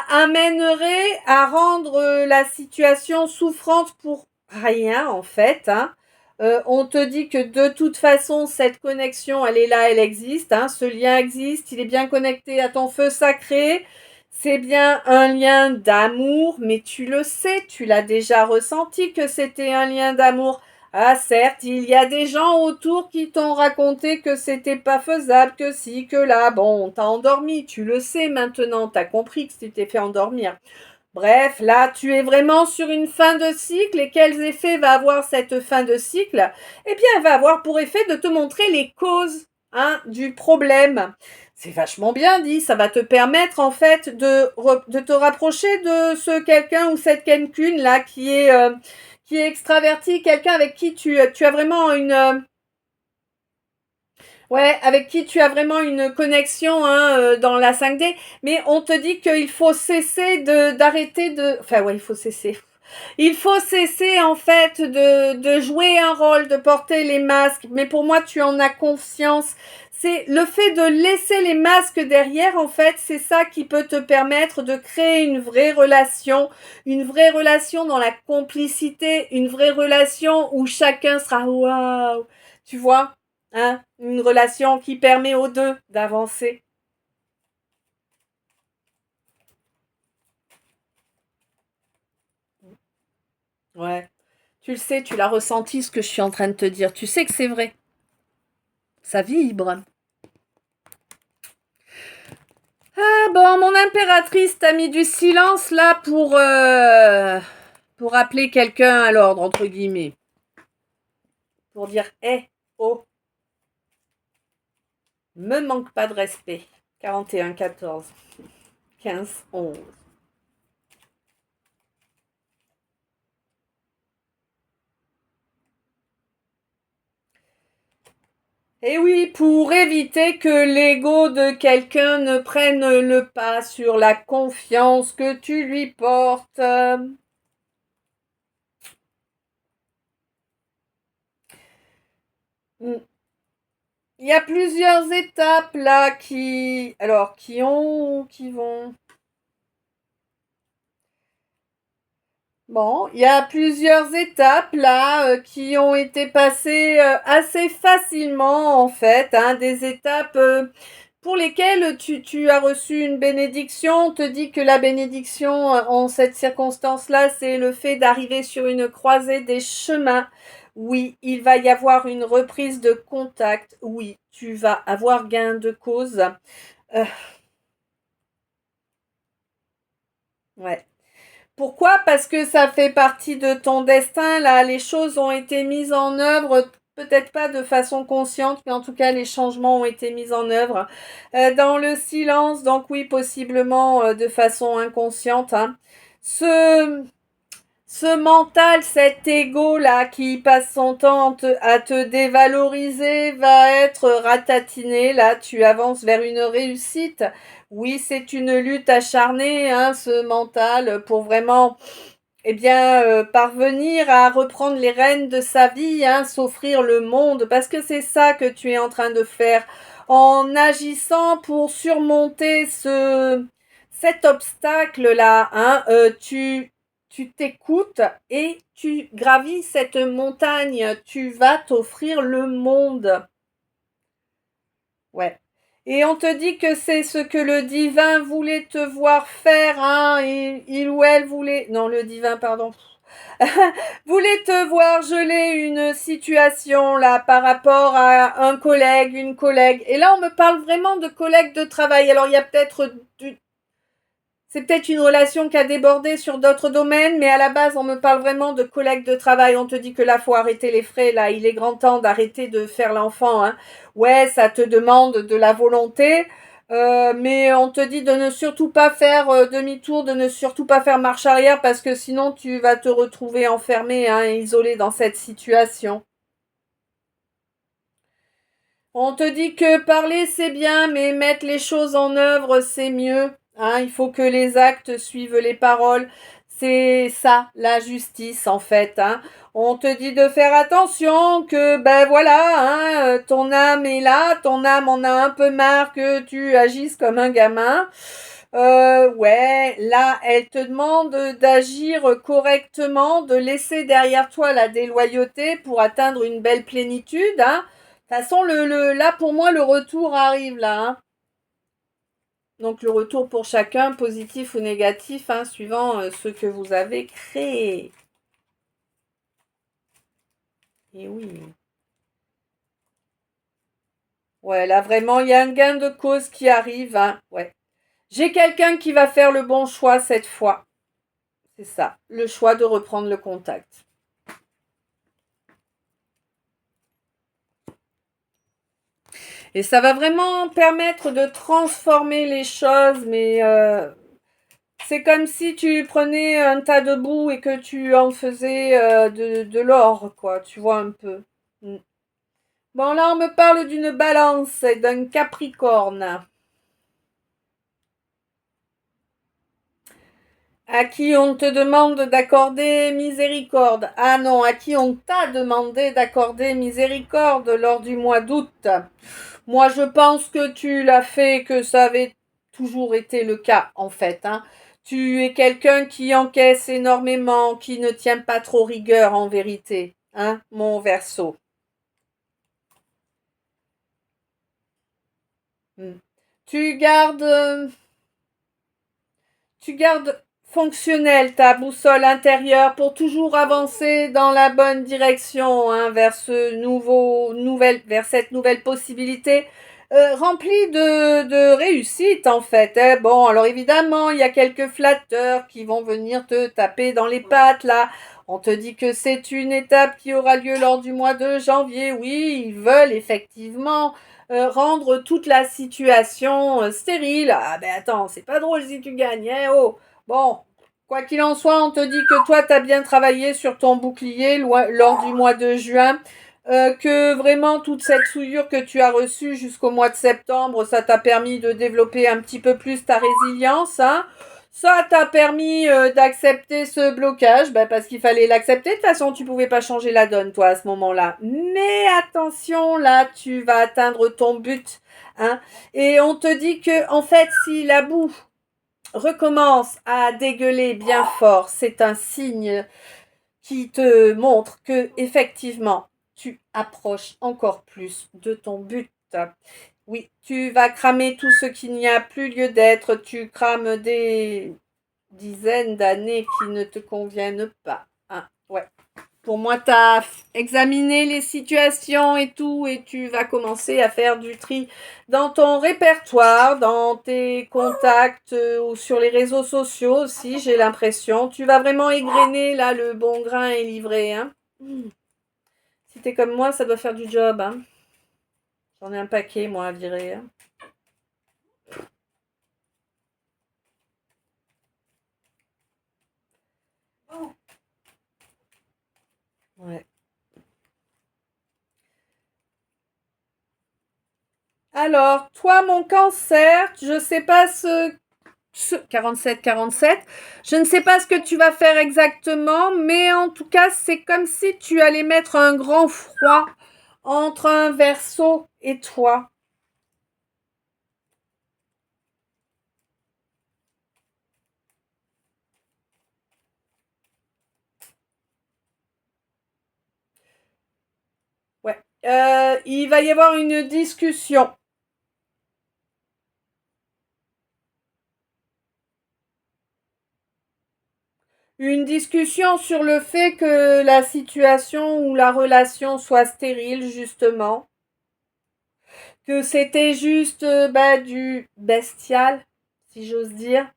amènerait à rendre la situation souffrante pour rien, en fait. Hein. On te dit que de toute façon, cette connexion, elle est là, elle existe. Hein, ce lien existe, il est bien connecté à ton feu sacré. C'est bien un lien d'amour, mais tu le sais, tu l'as déjà ressenti que c'était un lien d'amour. Ah certes, il y a des gens autour qui t'ont raconté que c'était pas faisable, que si, que là. Bon, on t'a endormi, tu le sais maintenant, t'as compris que tu t'es fait endormir. Bref, là, tu es vraiment sur une fin de cycle et quels effets va avoir cette fin de cycle? Eh bien, elle va avoir pour effet de te montrer les causes hein, du problème. C'est vachement bien dit, ça va te permettre en fait de te rapprocher de ce quelqu'un ou cette quelqu'une là qui est extraverti, quelqu'un avec qui tu as vraiment ouais, avec qui tu as vraiment une connexion hein, dans la 5D, mais on te dit qu'il faut cesser d'arrêter de... Enfin ouais, il faut cesser. Il faut cesser en fait de jouer un rôle, de porter les masques, mais pour moi tu en as conscience. C'est le fait de laisser les masques derrière, en fait, c'est ça qui peut te permettre de créer une vraie relation dans la complicité, une vraie relation où chacun sera waouh, tu vois, hein, une relation qui permet aux deux d'avancer. Ouais, tu le sais, tu l'as ressenti ce que je suis en train de te dire. Tu sais que c'est vrai. Ça vibre. Ah bon, mon impératrice t'a mis du silence là pour appeler quelqu'un à l'ordre, entre guillemets. Pour dire, hé, oh, me manque pas de respect. 41, 14, 15, 11. Et oui, pour éviter que l'ego de quelqu'un ne prenne le pas sur la confiance que tu lui portes. Il y a plusieurs étapes là qui vont. Bon, il y a plusieurs étapes là qui ont été passées assez facilement en fait, hein, des étapes pour lesquelles tu as reçu une bénédiction. On te dit que la bénédiction en cette circonstance-là, c'est le fait d'arriver sur une croisée des chemins. Oui, il va y avoir une reprise de contact. Oui, tu vas avoir gain de cause. Euh, ouais. Pourquoi? Parce que ça fait partie de ton destin, là. Les choses ont été mises en œuvre, peut-être pas de façon consciente, mais en tout cas, les changements ont été mis en œuvre dans le silence, donc oui, possiblement de façon inconsciente. Hein. Ce, ce mental, cet ego-là qui passe son temps à te dévaloriser va être ratatiné. Là, tu avances vers une réussite. Oui, c'est une lutte acharnée, hein, ce mental, pour vraiment eh bien, parvenir à reprendre les rênes de sa vie, hein, s'offrir le monde, parce que c'est ça que tu es en train de faire. En agissant pour surmonter cet obstacle-là, hein, tu t'écoutes et tu gravis cette montagne. Tu vas t'offrir le monde. Ouais. Et on te dit que c'est ce que le divin voulait te voir faire, hein, et il ou elle voulait, non, le divin, pardon, voulait te voir geler une situation là par rapport à un collègue, une collègue. Et là, on me parle vraiment de collègues de travail. Alors, il y a peut-être c'est peut-être une relation qui a débordé sur d'autres domaines, mais à la base, on me parle vraiment de collègues de travail. On te dit que là, faut arrêter les frais. Là, il est grand temps d'arrêter de faire l'enfant. Hein. Ouais, ça te demande de la volonté, mais on te dit de ne surtout pas faire demi-tour, de ne surtout pas faire marche arrière, parce que sinon, tu vas te retrouver enfermé, hein, isolé dans cette situation. On te dit que parler c'est bien, mais mettre les choses en œuvre c'est mieux. Hein, il faut que les actes suivent les paroles. C'est ça, la justice, en fait, hein. On te dit de faire attention, que, ben voilà, hein, ton âme est là, ton âme en a un peu marre que tu agisses comme un gamin. Ouais, là, elle te demande d'agir correctement, de laisser derrière toi la déloyauté pour atteindre une belle plénitude, hein. De toute façon, là, pour moi, le retour arrive, là, hein. Donc le retour pour chacun, positif ou négatif, hein, suivant ce que vous avez créé. Et oui. Ouais, là vraiment, il y a un gain de cause qui arrive, hein. Ouais. J'ai quelqu'un qui va faire le bon choix cette fois. C'est ça, le choix de reprendre le contact. Et ça va vraiment permettre de transformer les choses, mais c'est comme si tu prenais un tas de boue et que tu en faisais de l'or, quoi, tu vois un peu. Mm. Bon, là, on me parle d'une balance et d'un capricorne. À qui on te demande d'accorder miséricorde. Ah non, à qui on t'a demandé d'accorder miséricorde lors du mois d'août. Moi, je pense que tu l'as fait, que ça avait toujours été le cas, en fait, hein. Tu es quelqu'un qui encaisse énormément, qui ne tient pas trop rigueur, en vérité, hein, mon Verseau. Hmm. Tu gardes Tu gardes fonctionnelle ta boussole intérieure pour toujours avancer dans la bonne direction, hein, vers vers cette nouvelle possibilité remplie de réussite en fait, hein. Bon, alors évidemment, il y a quelques flatteurs qui vont venir te taper dans les pattes là. On te dit que c'est une étape qui aura lieu lors du mois de janvier. Oui, ils veulent effectivement rendre toute la situation stérile. Ah ben attends, c'est pas drôle si tu gagnes, hein, oh. Bon, quoi qu'il en soit, on te dit que toi, tu as bien travaillé sur ton bouclier lors du mois de juin. Que vraiment toute cette souillure que tu as reçue jusqu'au mois de septembre, ça t'a permis de développer un petit peu plus ta résilience, hein. Ça t'a permis d'accepter ce blocage, parce qu'il fallait l'accepter. De toute façon, tu pouvais pas changer la donne, toi, à ce moment-là. Mais attention, là, tu vas atteindre ton but, hein. Et on te dit que, en fait, si la boue recommence à dégueuler bien fort, c'est un signe qui te montre que, effectivement, tu approches encore plus de ton but. Oui, tu vas cramer tout ce qui n'y a plus lieu d'être. Tu crames des dizaines d'années qui ne te conviennent pas, hein. Ouais. Pour moi, tu as examiné les situations et tout, et tu vas commencer à faire du tri dans ton répertoire, dans tes contacts ou sur les réseaux sociaux aussi, j'ai l'impression. Tu vas vraiment égrener, là, le bon grain est livré, hein. Si t'es comme moi, ça doit faire du job, hein. J'en ai un paquet, moi, à virer, hein. Ouais. Alors, toi, mon cancer, je sais pas 47. Je ne sais pas ce que tu vas faire exactement, mais en tout cas, c'est comme si tu allais mettre un grand froid entre un Verseau et toi. Ouais. Il va y avoir une discussion. Une discussion sur le fait que la situation ou la relation soit stérile, justement. Que c'était juste du bestial, si j'ose dire.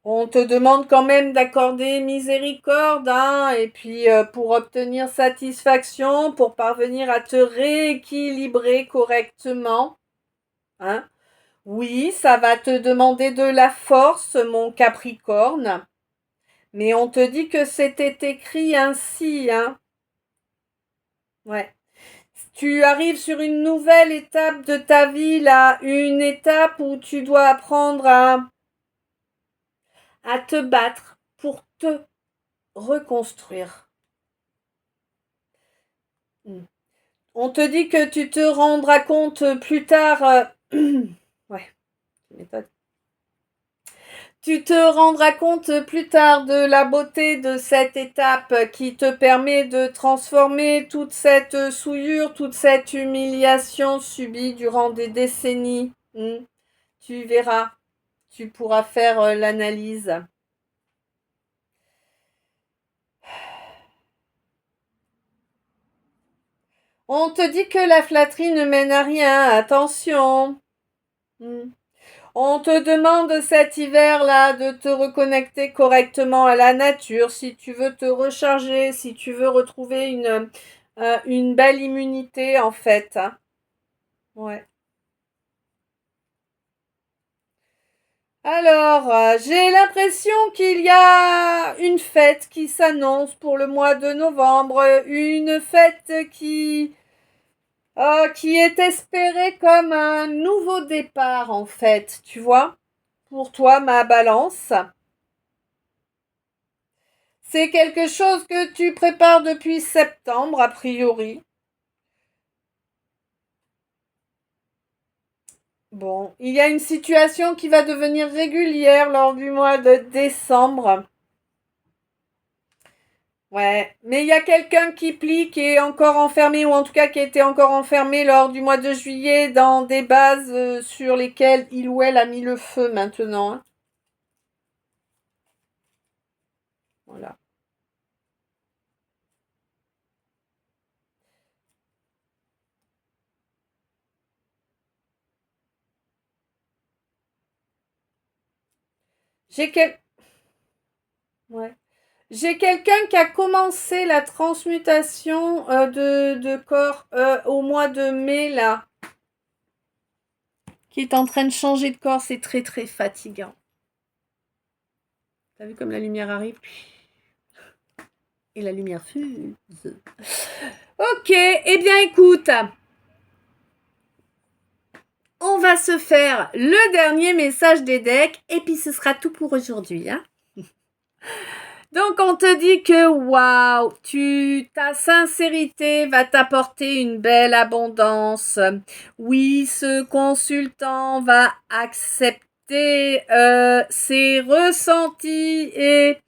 On te demande quand même d'accorder miséricorde, hein, et puis pour obtenir satisfaction, pour parvenir à te rééquilibrer correctement, hein. Oui, ça va te demander de la force, mon Capricorne, mais on te dit que c'était écrit ainsi, hein. Ouais. Tu arrives sur une nouvelle étape de ta vie, là, une étape où tu dois apprendre à te battre pour te reconstruire. On te dit que tu te rendras compte plus tard. Ouais, méthode. Tu te rendras compte plus tard de la beauté de cette étape qui te permet de transformer toute cette souillure, toute cette humiliation subie durant des décennies. Tu verras, tu pourras faire l'analyse. On te dit que la flatterie ne mène à rien, attention. On te demande cet hiver-là de te reconnecter correctement à la nature si tu veux te recharger, si tu veux retrouver une belle immunité en fait. Ouais. Alors, j'ai l'impression qu'il y a une fête qui s'annonce pour le mois de novembre, une fête qui est espérée comme un nouveau départ en fait, tu vois, pour toi ma balance. C'est quelque chose que tu prépares depuis septembre, a priori. Bon, il y a une situation qui va devenir régulière lors du mois de décembre. Ouais, mais il y a quelqu'un qui plie, qui est encore enfermé, ou en tout cas qui était encore enfermé lors du mois de juillet dans des bases sur lesquelles il ou elle a mis le feu maintenant. Hein. Voilà. J'ai quel... ouais. J'ai quelqu'un qui a commencé la transmutation de corps au mois de mai, là. Qui est en train de changer de corps. C'est très, très fatigant. T'as vu comme la lumière arrive? Et la lumière fuse. Ok, eh bien écoute. On va se faire le dernier message des decks. Et puis ce sera tout pour aujourd'hui. Hein. Donc on te dit que waouh, ta sincérité va t'apporter une belle abondance. Oui, ce consultant va accepter ses ressentis et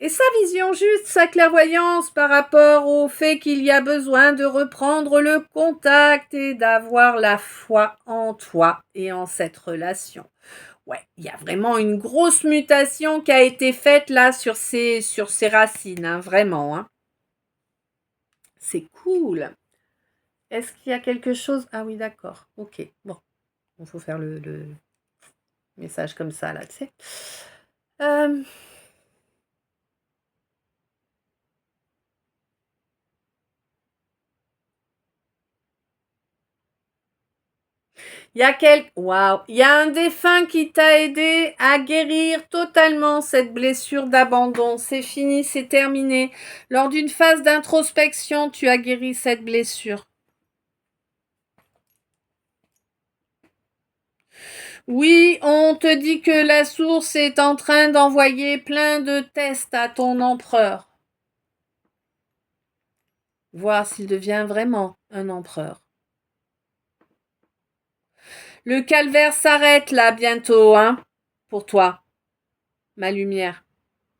sa vision juste, sa clairvoyance par rapport au fait qu'il y a besoin de reprendre le contact et d'avoir la foi en toi et en cette relation. Ouais, il y a vraiment une grosse mutation qui a été faite là sur ces racines, hein, vraiment. Hein. C'est cool. Est-ce qu'il y a quelque chose? Ah oui, d'accord. Ok, bon. Il faut faire le message comme ça, là, tu sais. Il y a un défunt qui t'a aidé à guérir totalement cette blessure d'abandon. C'est fini, c'est terminé. Lors d'une phase d'introspection, tu as guéri cette blessure. Oui, on te dit que la source est en train d'envoyer plein de tests à ton empereur. Voir s'il devient vraiment un empereur. Le calvaire s'arrête là bientôt, hein, pour toi, ma lumière.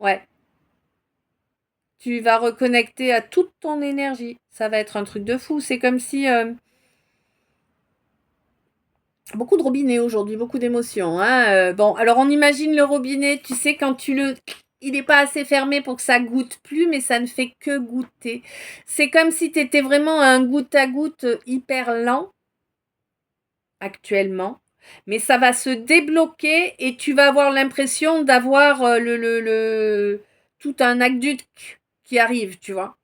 Ouais. Tu vas reconnecter à toute ton énergie. Ça va être un truc de fou. C'est comme si... beaucoup de robinets aujourd'hui, beaucoup d'émotions. Hein. Bon, alors on imagine le robinet, tu sais, quand il n'est pas assez fermé pour que ça goûte plus, mais ça ne fait que goûter. C'est comme si tu étais vraiment à un goutte à goutte hyper lent actuellement, mais ça va se débloquer et tu vas avoir l'impression d'avoir tout un aqueduc qui arrive, tu vois.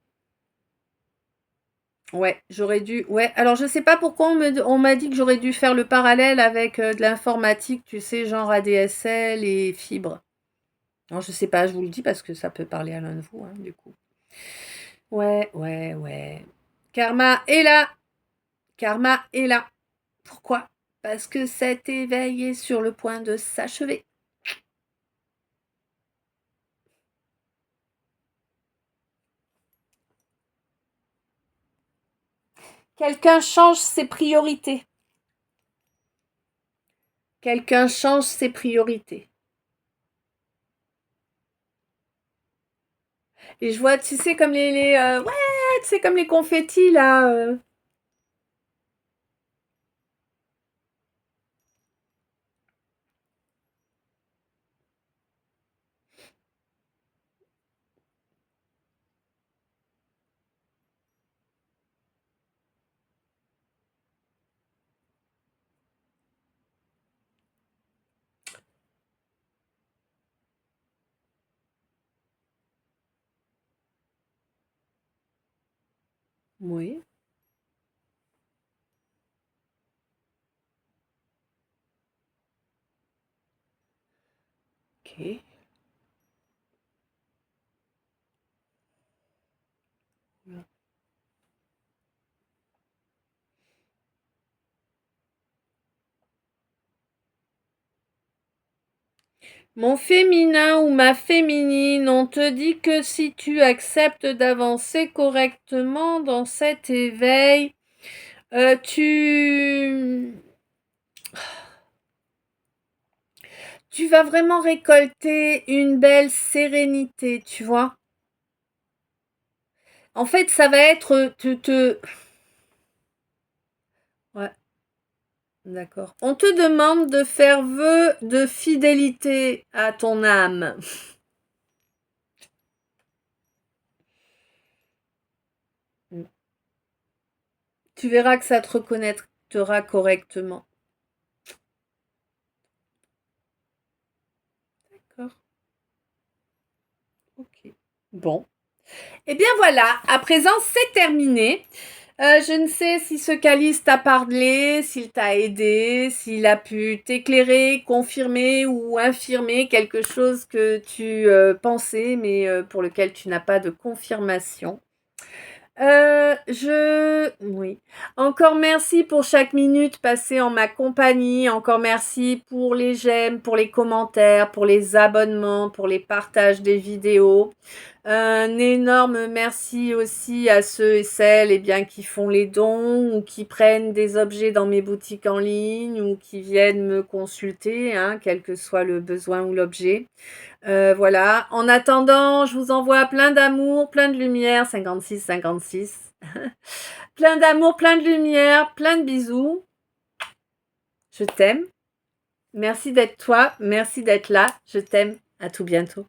Ouais, j'aurais dû. Ouais, alors je sais pas pourquoi on m'a dit que j'aurais dû faire le parallèle avec de l'informatique, tu sais, genre ADSL et fibre. Non, je sais pas, je vous le dis parce que ça peut parler à l'un de vous, hein, du coup. Ouais, ouais, ouais. Karma est là. Karma est là. Pourquoi? Parce que cet éveil est sur le point de s'achever. Quelqu'un change ses priorités. Quelqu'un change ses priorités. Et je vois, tu sais, comme ouais, tu sais, comme les confettis, là. Oui. Ok. Mon féminin ou ma féminine, on te dit que si tu acceptes d'avancer correctement dans cet éveil, tu vas vraiment récolter une belle sérénité, tu vois. En fait, ça va être Ouais, d'accord. On te demande de faire vœu de fidélité à ton âme. Tu verras que ça te reconnaîtra correctement. D'accord. Ok. Bon. Eh bien voilà, à présent c'est terminé. Je ne sais si ce calice t'a parlé, s'il t'a aidé, s'il a pu t'éclairer, confirmer ou infirmer quelque chose que tu pensais mais pour lequel tu n'as pas de confirmation. Oui. Encore merci pour chaque minute passée en ma compagnie. Encore merci pour les j'aime, pour les commentaires, pour les abonnements, pour les partages des vidéos. Un énorme merci aussi à ceux et celles qui font les dons ou qui prennent des objets dans mes boutiques en ligne ou qui viennent me consulter, hein, quel que soit le besoin ou l'objet. Voilà. En attendant, je vous envoie plein d'amour, plein de lumière, 56. Plein d'amour, plein de lumière, plein de bisous. Je t'aime. Merci d'être toi, merci d'être là. Je t'aime. À tout bientôt.